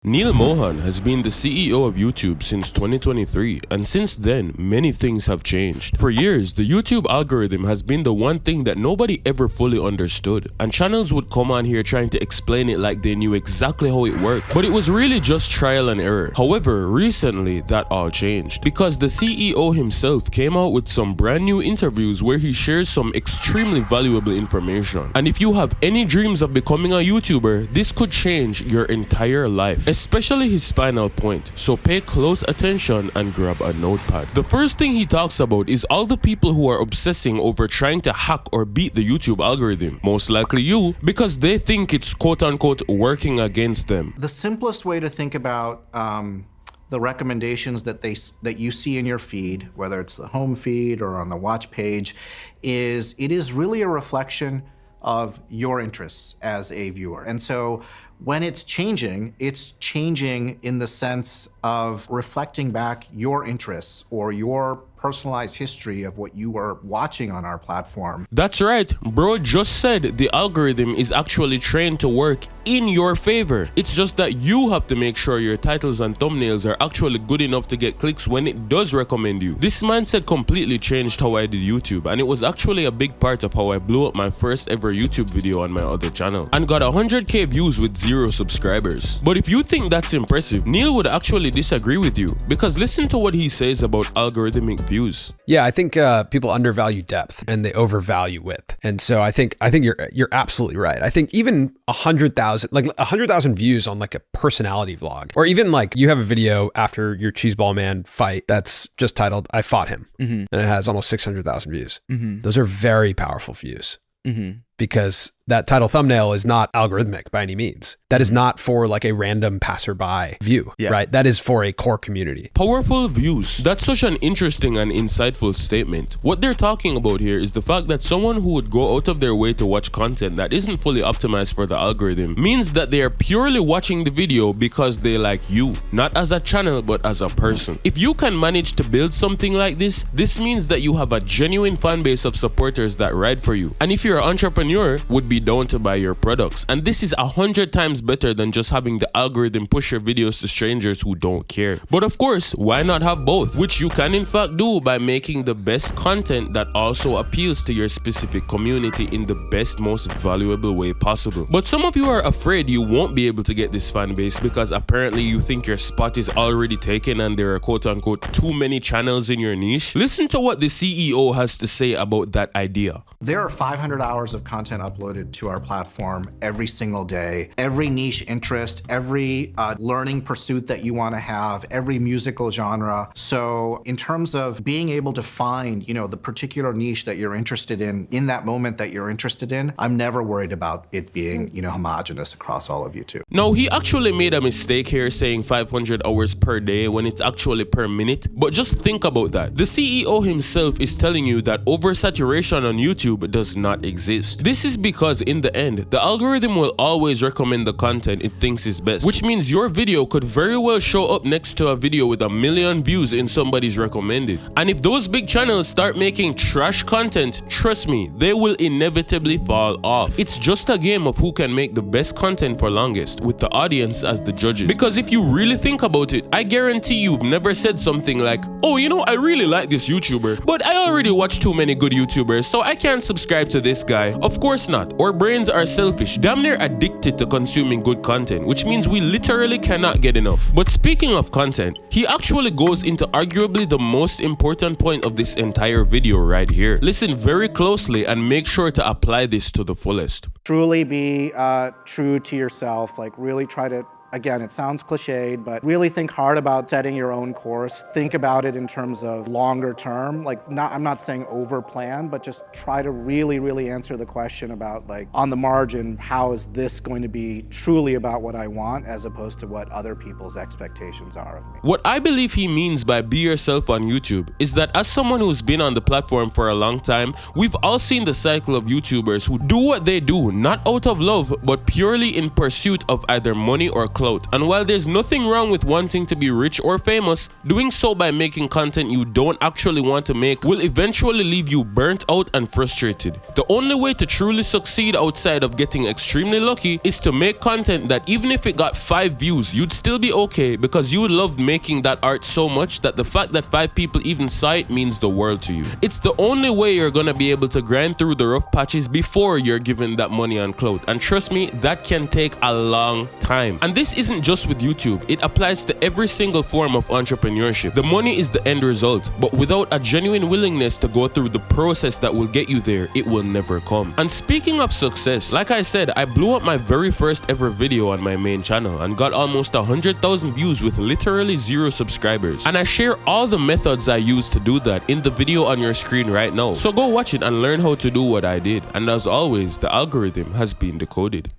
Neal Mohan has been the CEO of YouTube since 2023, and since then, many things have changed. For years, the YouTube algorithm has been the one thing that nobody ever fully understood, and channels would come on here trying to explain it like they knew exactly how it worked, but it was really just trial and error. However, recently, that all changed, because the CEO himself came out with some brand new interviews where he shares some extremely valuable information. And if you have any dreams of becoming a YouTuber, this could change your entire life, especially his final point, so pay close attention and grab a notepad. The first thing he talks about is all the people who are obsessing over trying to hack or beat the YouTube algorithm, most likely you, because they think it's quote-unquote working against them. The simplest way to think about the recommendations that you see in your feed, whether it's the home feed or on the watch page, is it is really a reflection of your interests as a viewer. And so when it's changing in the sense of reflecting back your interests or your personalized history of what you are watching on our platform. That's right, bro just said the algorithm is actually trained to work in your favor. It's just that you have to make sure your titles and thumbnails are actually good enough to get clicks when it does recommend you. This mindset completely changed how I did YouTube, and it was actually a big part of how I blew up my first ever YouTube video on my other channel and got 100k views with 0 subscribers. But if you think that's impressive, Neal would actually disagree with you, because listen to what he says about algorithmic views. Yeah, I think people undervalue depth and they overvalue width. And so I think you're absolutely right. I think even 100,000 views on like a personality vlog, or even like you have a video after your Cheeseball Man fight that's just titled "I fought him," and it has almost 600,000 views. Those are very powerful views. Because that title thumbnail is not algorithmic by any means. That is not for like a random passerby view, right? That is for a core community. Powerful views. That's such an interesting and insightful statement. What they're talking about here is the fact that someone who would go out of their way to watch content that isn't fully optimized for the algorithm means that they are purely watching the video because they like you, not as a channel, but as a person. If you can manage to build something like this, this means that you have a genuine fan base of supporters that ride for you. And if you're an entrepreneur, would be down to buy your products. And this is 100 times better than just having the algorithm push your videos to strangers who don't care. But of course, why not have both? Which you can in fact do by making the best content that also appeals to your specific community in the best, most valuable way possible. But some of you are afraid you won't be able to get this fan base because apparently you think your spot is already taken and there are quote-unquote too many channels in your niche. Listen to what the CEO has to say about that idea. There are 500 hours of content uploaded to our platform every single day. Every niche interest, every learning pursuit that you want to have, every musical genre. So in terms of being able to find, the particular niche that you're interested in that moment that you're interested in, I'm never worried about it being, homogenous across all of YouTube. No, he actually made a mistake here saying 500 hours per day when it's actually per minute. But just think about that. The CEO himself is telling you that oversaturation on YouTube does not exist. This is because in the end, the algorithm will always recommend the content it thinks is best, which means your video could very well show up next to a video with 1 million views in somebody's recommended. And if those big channels start making trash content, trust me, they will inevitably fall off. It's just a game of who can make the best content for longest, with the audience as the judges. Because if you really think about it, I guarantee you've never said something like, oh, I really like this YouTuber, but I already watch too many good YouTubers, so I can't subscribe to this guy. Of course not. Our brains are selfish, damn near addicted to consuming good content, which means we literally cannot get enough. But speaking of content, he actually goes into arguably the most important point of this entire video right here. Listen very closely and make sure to apply this to the fullest. Truly be true to yourself, like really try to, again, it sounds cliched, but really think hard about setting your own course. Think about it in terms of longer term. I'm not saying over plan, but just try to really answer the question about, like, on the margin, how is this going to be truly about what I want as opposed to what other people's expectations are of me. What I believe he means by be yourself on YouTube is that as someone who's been on the platform for a long time, we've all seen the cycle of YouTubers who do what they do, not out of love, but purely in pursuit of either money or clout. And while there's nothing wrong with wanting to be rich or famous, doing so by making content you don't actually want to make will eventually leave you burnt out and frustrated. The only way to truly succeed outside of getting extremely lucky is to make content that even if it got 5 views, you'd still be okay because you love making that art so much that the fact that 5 people even saw it means the world to you. It's the only way you're gonna be able to grind through the rough patches before you're given that money on clout. And trust me, that can take a long time. And this isn't just with YouTube, it applies to every single form of entrepreneurship. The money is the end result, but without a genuine willingness to go through the process that will get you there, it will never come. And speaking of success, like I said, I blew up my very first ever video on my main channel and got almost 100,000 views with literally 0 subscribers. And I share all the methods I used to do that in the video on your screen right now. So go watch it and learn how to do what I did. And as always, the algorithm has been decoded.